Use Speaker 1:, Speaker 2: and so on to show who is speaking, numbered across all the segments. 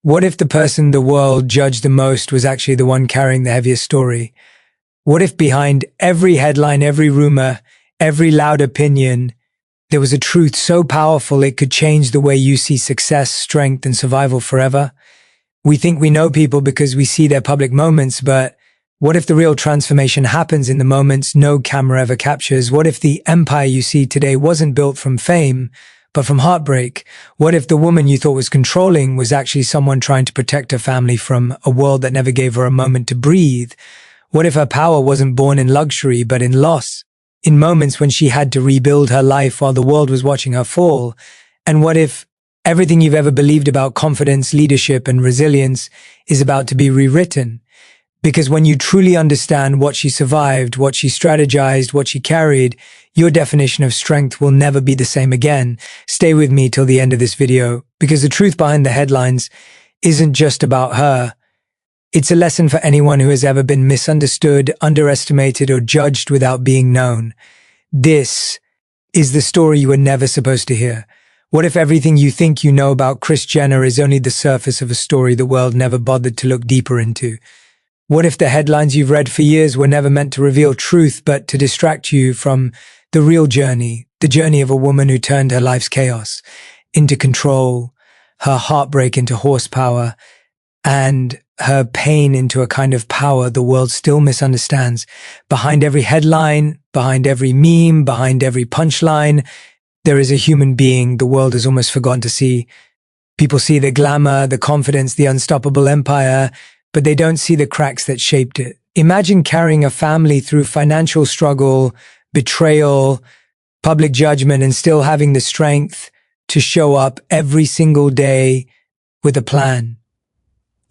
Speaker 1: What if the person the world judged the most was actually the one carrying the heaviest story? What if behind every headline, every rumor, every loud opinion, there was a truth so powerful it could change the way you see success, strength, and survival forever? We think we know people because we see their public moments, but what if the real transformation happens in the moments no camera ever captures? What if the empire you see today wasn't built from fame, but from heartbreak? What if the woman you thought was controlling was actually someone trying to protect her family from a world that never gave her a moment to breathe? What if her power wasn't born in luxury, but in loss, in moments when she had to rebuild her life while the world was watching her fall? And what if everything you've ever believed about confidence, leadership, and resilience is about to be rewritten? Because when you truly understand what she survived, what she strategized, what she carried, your definition of strength will never be the same again. Stay with me till the end of this video, because the truth behind the headlines isn't just about her. It's a lesson for anyone who has ever been misunderstood, underestimated, or judged without being known. This is the story you were never supposed to hear. What if everything you think you know about Kris Jenner is only the surface of a story the world never bothered to look deeper into? What if the headlines you've read for years were never meant to reveal truth, but to distract you from the real journey, the journey of a woman who turned her life's chaos into control, her heartbreak into horsepower, and her pain into a kind of power the world still misunderstands? Behind every headline, behind every meme, behind every punchline, there is a human being the world has almost forgotten to see. People see the glamour, the confidence, the unstoppable empire, but they don't see the cracks that shaped it. Imagine carrying a family through financial struggle, betrayal, public judgment, and still having the strength to show up every single day with a plan.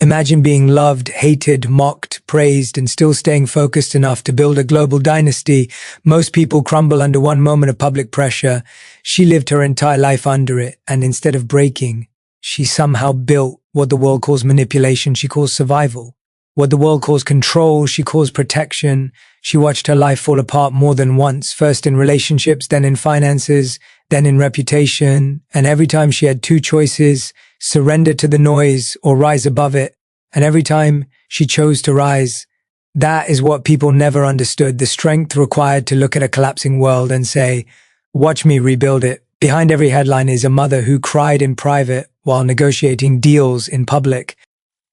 Speaker 1: Imagine being loved, hated, mocked, praised, and still staying focused enough to build a global dynasty. Most people crumble under one moment of public pressure. She lived her entire life under it, and instead of breaking, she somehow built what the world calls manipulation, she calls survival. What the world calls control, she calls protection. She watched her life fall apart more than once, first in relationships, then in finances, then in reputation. And every time she had two choices: surrender to the noise or rise above it. And every time she chose to rise, that is what people never understood, the strength required to look at a collapsing world and say, "Watch me rebuild it." Behind every headline is a mother who cried in private while negotiating deals in public.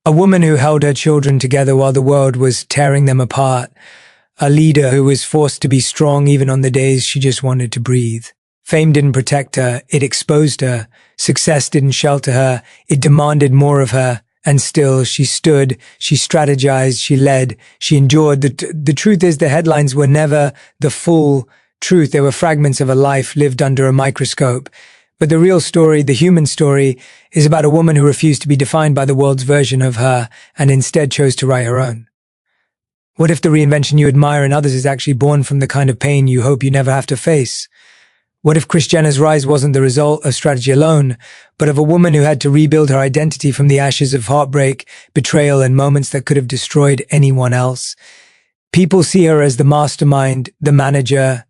Speaker 1: A woman who held her children together while the world was tearing them apart. A leader who was forced to be strong even on the days she just wanted to breathe. Fame didn't protect her, it exposed her. Success didn't shelter her, it demanded more of her. And still, she stood, she strategized, she led, she endured. The truth is, the headlines were never the full truth. They were fragments of a life lived under a microscope. But the real story, the human story, is about a woman who refused to be defined by the world's version of her and instead chose to write her own. What if the reinvention you admire in others is actually born from the kind of pain you hope you never have to face? What if Kris Jenner's rise wasn't the result of strategy alone, but of a woman who had to rebuild her identity from the ashes of heartbreak, betrayal, and moments that could have destroyed anyone else? People see her as the mastermind, the manager,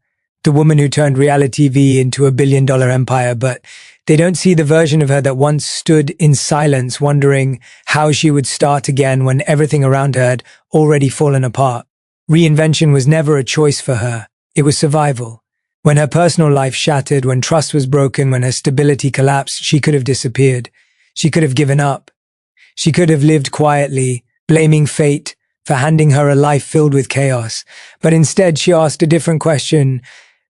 Speaker 1: the woman who turned reality TV into a billion-dollar empire, but they don't see the version of her that once stood in silence, wondering how she would start again when everything around her had already fallen apart. Reinvention was never a choice for her. It was survival. When her personal life shattered, when trust was broken, when her stability collapsed, she could have disappeared. She could have given up. She could have lived quietly, blaming fate for handing her a life filled with chaos. But instead, she asked a different question.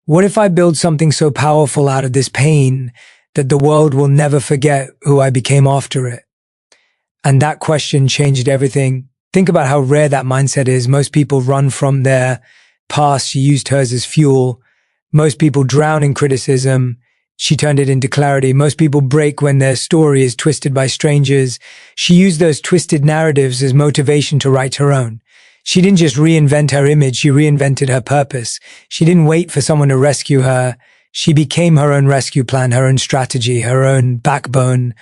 Speaker 1: What if I build something so powerful out of this pain that the world will never forget who I became after it? And that question changed everything. Think about how rare that mindset is. Most people run from their past. She used hers as fuel. Most people drown in criticism. She turned it into clarity. Most people break when their story is twisted by strangers. She used those twisted narratives as motivation to write her own. She didn't just reinvent her image, she reinvented her purpose. She didn't wait for someone to rescue her. She became her own rescue plan, her own strategy, her own backbone.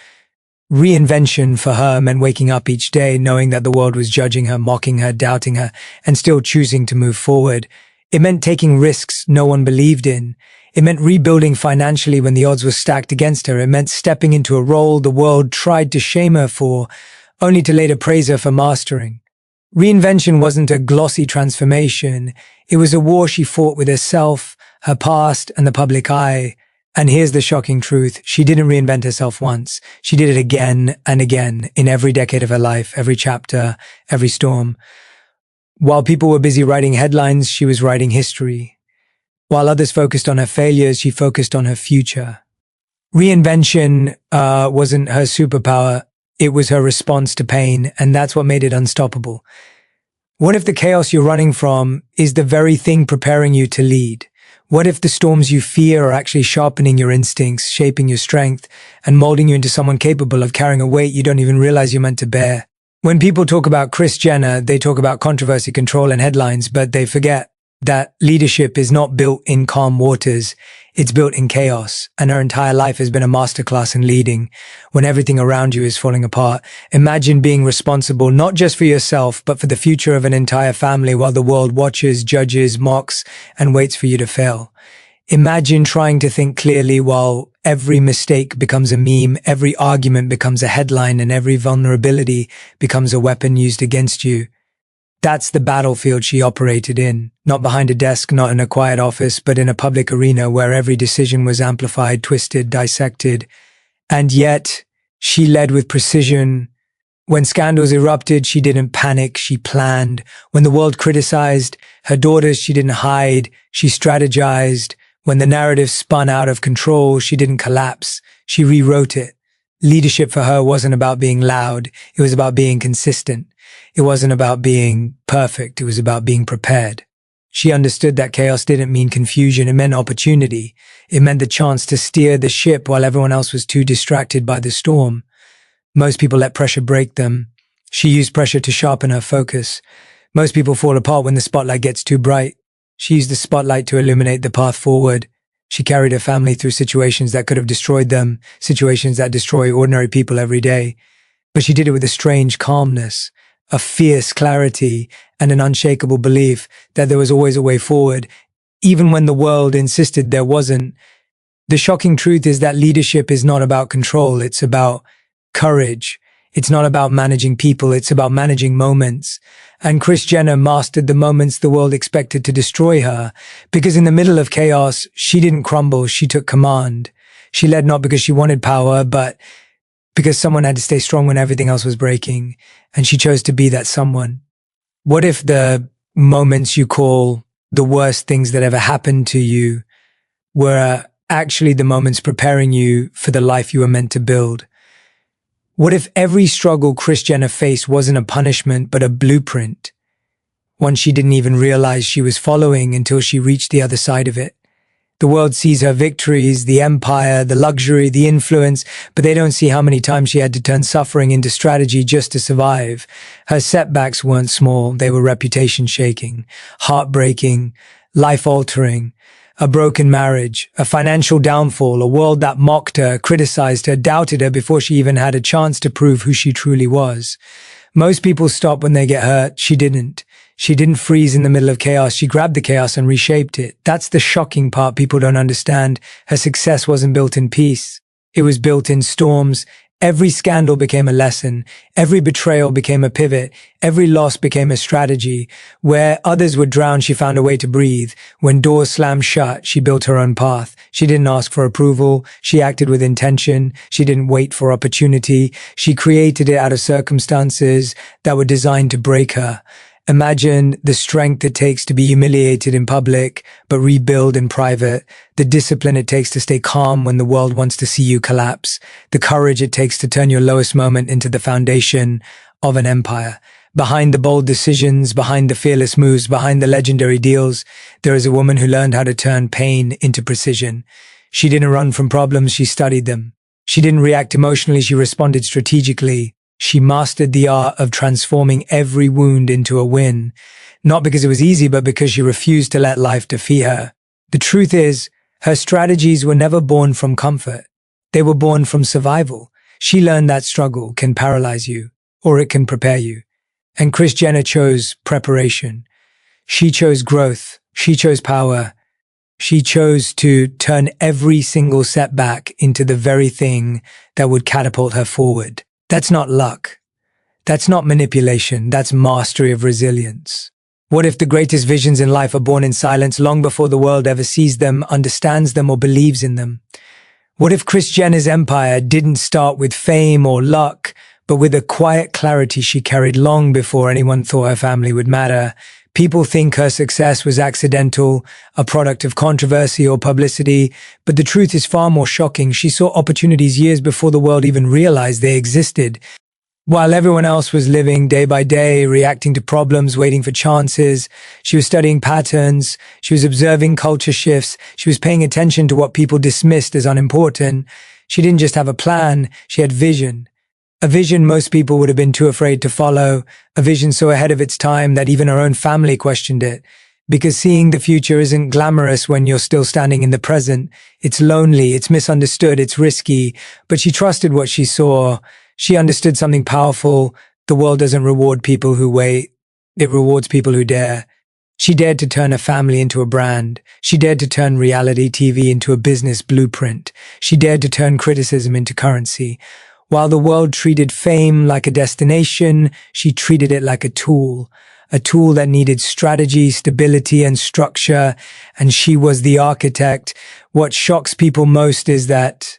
Speaker 1: Reinvention for her meant waking up each day knowing that the world was judging her, mocking her, doubting her, and still choosing to move forward. It meant taking risks no one believed in. It meant rebuilding financially when the odds were stacked against her. It meant stepping into a role the world tried to shame her for, only to later praise her for mastering. Reinvention wasn't a glossy transformation. It was a war she fought with herself, her past, and the public eye. And here's the shocking truth. She didn't reinvent herself once. She did it again and again in every decade of her life, every chapter, every storm. While people were busy writing headlines, she was writing history. While others focused on her failures, she focused on her future. Reinvention wasn't her superpower. It was her response to pain, and that's what made it unstoppable. What if the chaos you're running from is the very thing preparing you to lead? What if the storms you fear are actually sharpening your instincts, shaping your strength, and molding you into someone capable of carrying a weight you don't even realize you're meant to bear? When people talk about Kris Jenner, they talk about controversy, control, and headlines, but they forget that leadership is not built in calm waters. It's built in chaos, and her entire life has been a masterclass in leading when everything around you is falling apart. Imagine being responsible not just for yourself, but for the future of an entire family while the world watches, judges, mocks, and waits for you to fail. Imagine trying to think clearly while every mistake becomes a meme, every argument becomes a headline, and every vulnerability becomes a weapon used against you. That's the battlefield she operated in, not behind a desk, not in a quiet office, but in a public arena where every decision was amplified, twisted, dissected. And yet, she led with precision. When scandals erupted, she didn't panic, she planned. When the world criticized her daughters, she didn't hide, she strategized. When the narrative spun out of control, she didn't collapse, she rewrote it. Leadership for her wasn't about being loud, it was about being consistent. It wasn't about being perfect, it was about being prepared. She understood that chaos didn't mean confusion, it meant opportunity. It meant the chance to steer the ship while everyone else was too distracted by the storm. Most people let pressure break them. She used pressure to sharpen her focus. Most people fall apart when the spotlight gets too bright. She used the spotlight to illuminate the path forward. She carried her family through situations that could have destroyed them, situations that destroy ordinary people every day. But she did it with a strange calmness, a fierce clarity, and an unshakable belief that there was always a way forward, even when the world insisted there wasn't. The shocking truth is that leadership is not about control, it's about courage. It's not about managing people, it's about managing moments. And Kris Jenner mastered the moments the world expected to destroy her, because in the middle of chaos, she didn't crumble, she took command. She led not because she wanted power, but because someone had to stay strong when everything else was breaking, and she chose to be that someone. What if the moments you call the worst things that ever happened to you were actually the moments preparing you for the life you were meant to build? What if every struggle Kris Jenner faced wasn't a punishment, but a blueprint? One she didn't even realize she was following until she reached the other side of it. The world sees her victories, the empire, the luxury, the influence, but they don't see how many times she had to turn suffering into strategy just to survive. Her setbacks weren't small, they were reputation-shaking, heartbreaking, life-altering. A broken marriage, a financial downfall, a world that mocked her, criticized her, doubted her before she even had a chance to prove who she truly was. Most people stop when they get hurt. She didn't. She didn't freeze in the middle of chaos. She grabbed the chaos and reshaped it. That's the shocking part people don't understand. Her success wasn't built in peace. It was built in storms. Every scandal became a lesson. Every betrayal became a pivot. Every loss became a strategy. Where others would drown, she found a way to breathe. When doors slammed shut, she built her own path. She didn't ask for approval. She acted with intention. She didn't wait for opportunity. She created it out of circumstances that were designed to break her. Imagine the strength it takes to be humiliated in public, but rebuild in private. The discipline it takes to stay calm when the world wants to see you collapse. The courage it takes to turn your lowest moment into the foundation of an empire. Behind the bold decisions, behind the fearless moves, behind the legendary deals, there is a woman who learned how to turn pain into precision. She didn't run from problems, she studied them. She didn't react emotionally, she responded strategically. She mastered the art of transforming every wound into a win, not because it was easy, but because she refused to let life defeat her. The truth is, her strategies were never born from comfort. They were born from survival. She learned that struggle can paralyze you, or it can prepare you. And Kris Jenner chose preparation. She chose growth. She chose power. She chose to turn every single setback into the very thing that would catapult her forward. That's not luck. That's not manipulation. That's mastery of resilience. What if the greatest visions in life are born in silence long before the world ever sees them, understands them, or believes in them? What if Kris Jenner's empire didn't start with fame or luck, but with a quiet clarity she carried long before anyone thought her family would matter? People think her success was accidental, a product of controversy or publicity, but the truth is far more shocking. She saw opportunities years before the world even realized they existed. While everyone else was living day by day, reacting to problems, waiting for chances, she was studying patterns, she was observing culture shifts, she was paying attention to what people dismissed as unimportant. She didn't just have a plan, she had vision. A vision most people would have been too afraid to follow, a vision so ahead of its time that even her own family questioned it. Because seeing the future isn't glamorous when you're still standing in the present. It's lonely, it's misunderstood, it's risky, but she trusted what she saw. She understood something powerful. The world doesn't reward people who wait. It rewards people who dare. She dared to turn a family into a brand. She dared to turn reality TV into a business blueprint. She dared to turn criticism into currency. While the world treated fame like a destination, she treated it like a tool that needed strategy, stability, and structure, and she was the architect. What shocks people most is that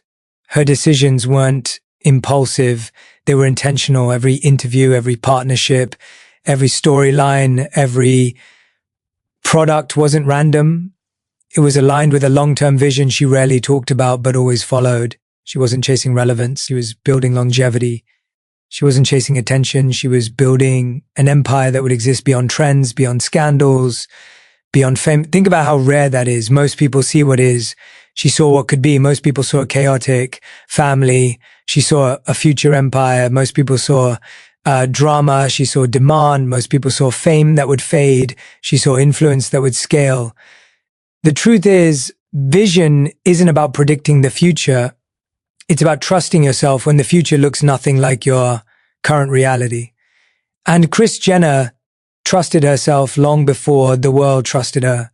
Speaker 1: her decisions weren't impulsive, they were intentional. Every interview, every partnership, every storyline, every product wasn't random. It was aligned with a long-term vision she rarely talked about but always followed. She wasn't chasing relevance, she was building longevity. She wasn't chasing attention, she was building an empire that would exist beyond trends, beyond scandals, beyond fame. Think about how rare that is. Most people see what is. She saw what could be. Most people saw a chaotic family. She saw a future empire. Most people saw drama. She saw demand. Most people saw fame that would fade. She saw influence that would scale. The truth is, vision isn't about predicting the future. It's about trusting yourself when the future looks nothing like your current reality. And Kris Jenner trusted herself long before the world trusted her.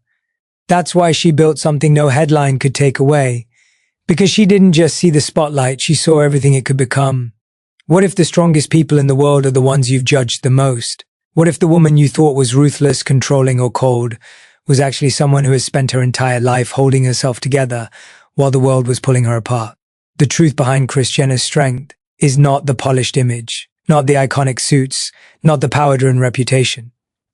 Speaker 1: That's why she built something no headline could take away. Because she didn't just see the spotlight, she saw everything it could become. What if the strongest people in the world are the ones you've judged the most? What if the woman you thought was ruthless, controlling, or cold was actually someone who has spent her entire life holding herself together while the world was pulling her apart? The truth behind Kris Jenner's strength is not the polished image, not the iconic suits, not the power-driven reputation.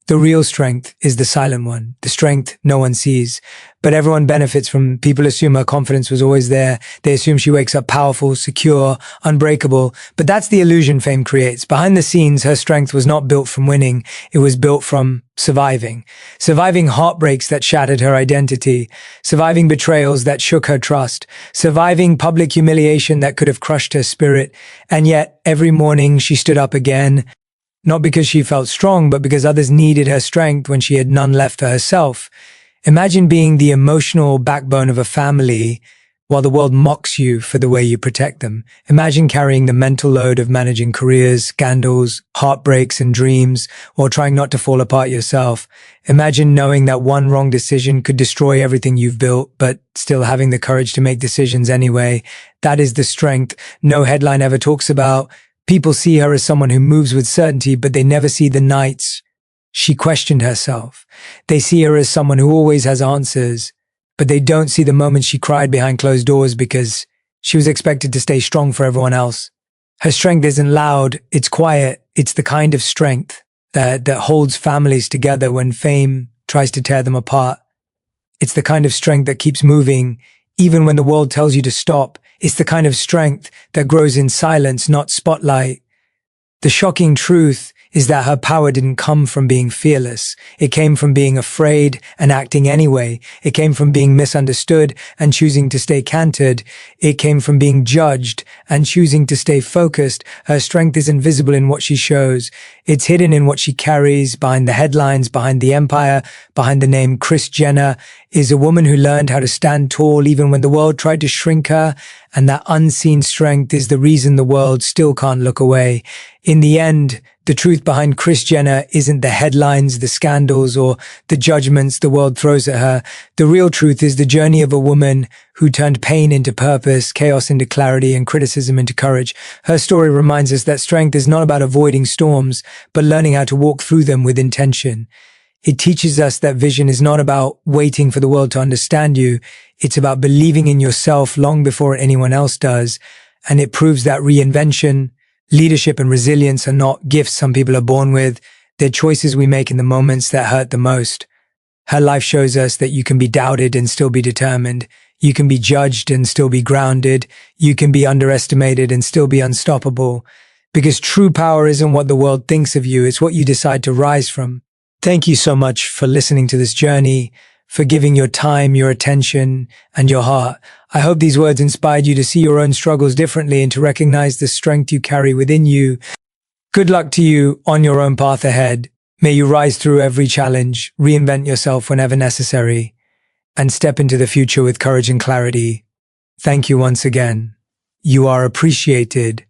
Speaker 1: The real strength is the silent one, the strength no one sees, but everyone benefits from. People assume her confidence was always there. They assume she wakes up powerful, secure, unbreakable, but that's the illusion fame creates. Behind the scenes, her strength was not built from winning. It was built from surviving. Surviving heartbreaks that shattered her identity, surviving betrayals that shook her trust, surviving public humiliation that could have crushed her spirit. And yet, every morning she stood up again, not because she felt strong, but because others needed her strength when she had none left for herself. Imagine being the emotional backbone of a family while the world mocks you for the way you protect them. Imagine carrying the mental load of managing careers, scandals, heartbreaks, and dreams, or trying not to fall apart yourself. Imagine knowing that one wrong decision could destroy everything you've built, but still having the courage to make decisions anyway. That is the strength no headline ever talks about. People see her as someone who moves with certainty, but they never see the nights she questioned herself. They see her as someone who always has answers, but they don't see the moments she cried behind closed doors because she was expected to stay strong for everyone else. Her strength isn't loud, it's quiet. It's the kind of strength that holds families together when fame tries to tear them apart. It's the kind of strength that keeps moving even when the world tells you to stop. It's the kind of strength that grows in silence, not spotlight. The shocking truth is that her power didn't come from being fearless. It came from being afraid and acting anyway. It came from being misunderstood and choosing to stay canted. It came from being judged and choosing to stay focused. Her strength is invisible in what she shows. It's hidden in what she carries, behind the headlines, behind the empire, behind the name. Kris Jenner is a woman who learned how to stand tall even when the world tried to shrink her, and that unseen strength is the reason the world still can't look away. In the end, The truth behind Kris Jenner isn't the headlines, the scandals, or the judgments the world throws at her. The real truth is the journey of a woman who turned pain into purpose, chaos into clarity, and criticism into courage. Her story reminds us that strength is not about avoiding storms, but learning how to walk through them with intention. It teaches us that vision is not about waiting for the world to understand you. It's about believing in yourself long before anyone else does. And it proves that reinvention, leadership, and resilience are not gifts some people are born with. They're choices we make in the moments that hurt the most. Her life shows us that you can be doubted and still be determined. You can be judged and still be grounded. You can be underestimated and still be unstoppable. Because true power isn't what the world thinks of you, it's what you decide to rise from. Thank you so much for listening to this journey, for giving your time, your attention, and your heart. I hope these words inspired you to see your own struggles differently and to recognize the strength you carry within you. Good luck to you on your own path ahead. May you rise through every challenge, reinvent yourself whenever necessary, and step into the future with courage and clarity. Thank you once again. You are appreciated,